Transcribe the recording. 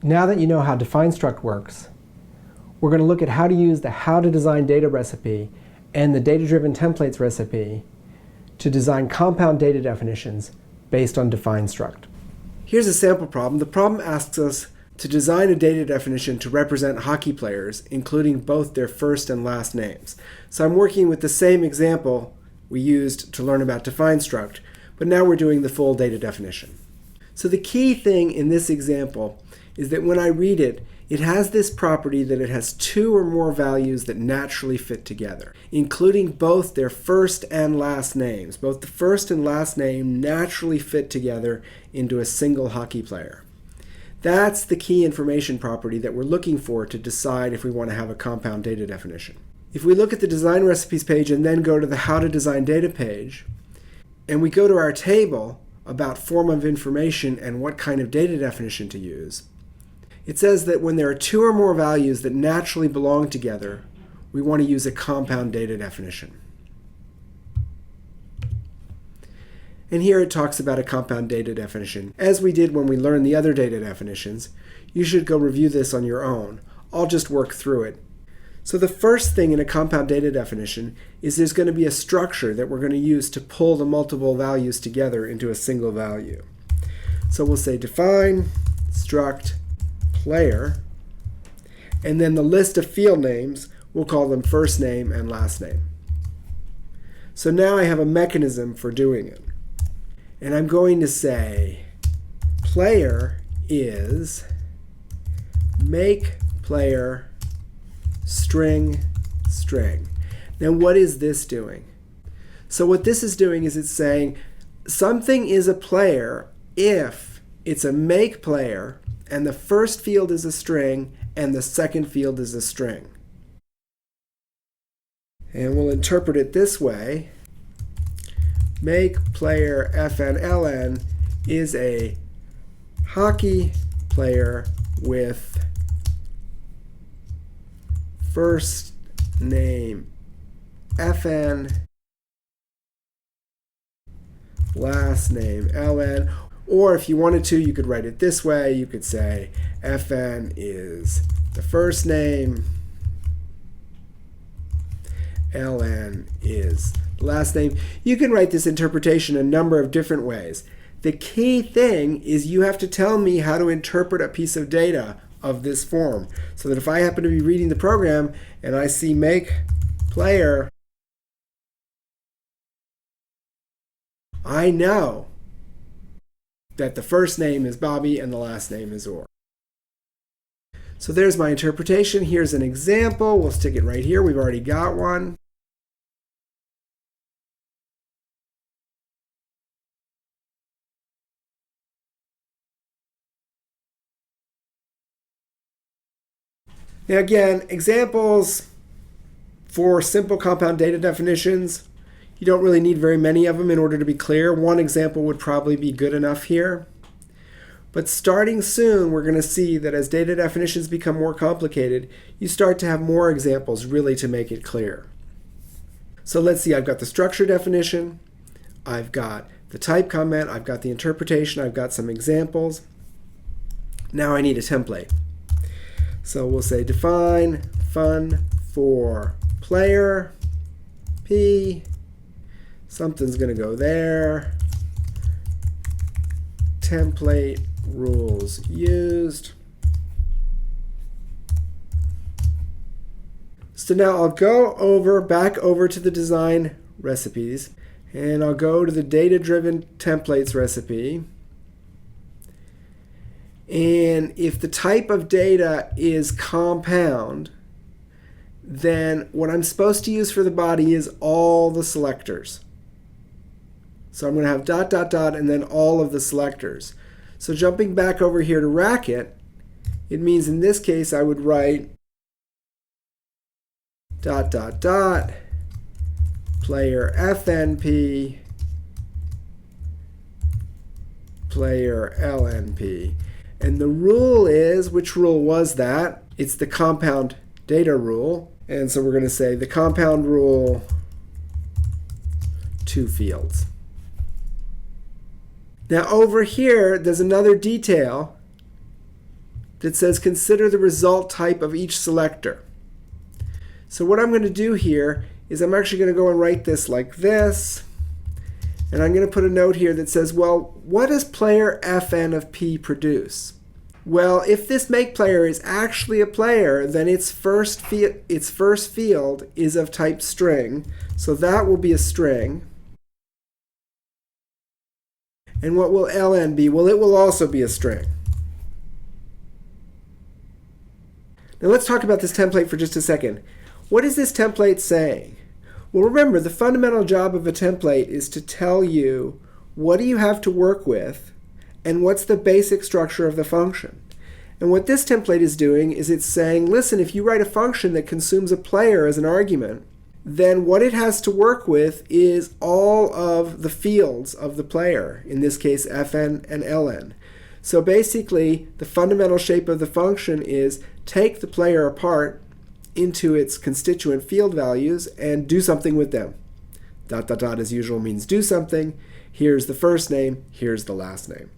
Now that you know how define struct works, we're going to look at how to use the how to design data recipe and the data-driven templates recipe to design compound data definitions based on define struct. Here's a sample problem. The problem asks us to design a data definition to represent hockey players, including both their first and last names. So I'm working with the same example we used to learn about define struct, but now we're doing the full data definition. So the key thing in this example is that when I read it, it has this property that it has two or more values that naturally fit together, including both their first and last names. Both the first and last name naturally fit together into a single hockey player. That's the key information property that we're looking for to decide if we want to have a compound data definition. If we look at the design recipes page and then go to the how to design data page, and we go to our table about form of information and what kind of data definition to use, it says that when there are two or more values that naturally belong together, we want to use a compound data definition. And here it talks about a compound data definition. As we did when we learned the other data definitions, you should go review this on your own. I'll just work through it. So the first thing in a compound data definition is there's going to be a structure that we're going to use to pull the multiple values together into a single value. So we'll say define struct player, and then the list of field names, we'll call them first name and last name. So now I have a mechanism for doing it. And I'm going to say player is make player string string. Now what is this doing? So what this is doing is it's saying something is a player if it's a make player and the first field is a string and the second field is a string. And we'll interpret it this way. Make player FNLN is a hockey player with first name FN, last name LN. Or if you wanted to, you could write it this way. You could say FN is the first name, LN is the last name. You can write this interpretation a number of different ways. The key thing is you have to tell me how to interpret a piece of data of this form, so that if I happen to be reading the program and I see make player, I know that the first name is Bobby and the last name is Orr. So there's my interpretation. Here's an example. We'll stick it right here. We've already got one. Now again, examples for simple compound data definitions. You don't really need very many of them in order to be clear. One example would probably be good enough here. But starting soon, we're going to see that as data definitions become more complicated, you start to have more examples really to make it clear. So let's see, I've got the structure definition, I've got the type comment, I've got the interpretation, I've got some examples. Now I need a template. So we'll say define fun for player P. Something's going to go there. Template rules used. So now I'll go back over to the design recipes, and I'll go to the data-driven templates recipe. And if the type of data is compound, then what I'm supposed to use for the body is all the selectors. So I'm going to have dot, dot, dot, and then all of the selectors. So jumping back over here to Racket, it means in this case I would write dot, dot, dot, player FNP, player LNP. And the rule is, which rule was that? It's the compound data rule. And so we're going to say the compound rule, two fields. Now over here, there's another detail that says consider the result type of each selector. So what I'm going to do here is I'm actually going to go and write this like this. And I'm going to put a note here that says, well, what does player fn of p produce? Well, if this make player is actually a player, then its first field is of type string. So that will be a string. And what will ln be? Well, it will also be a string. Now let's talk about this template for just a second. What is this template saying? Well, remember, the fundamental job of a template is to tell you what do you have to work with and what's the basic structure of the function. And what this template is doing is it's saying, listen, if you write a function that consumes a player as an argument, then what it has to work with is all of the fields of the player, in this case fn and ln. So basically, the fundamental shape of the function is take the player apart into its constituent field values and do something with them. ... as usual means do something. Here's the first name, here's the last name.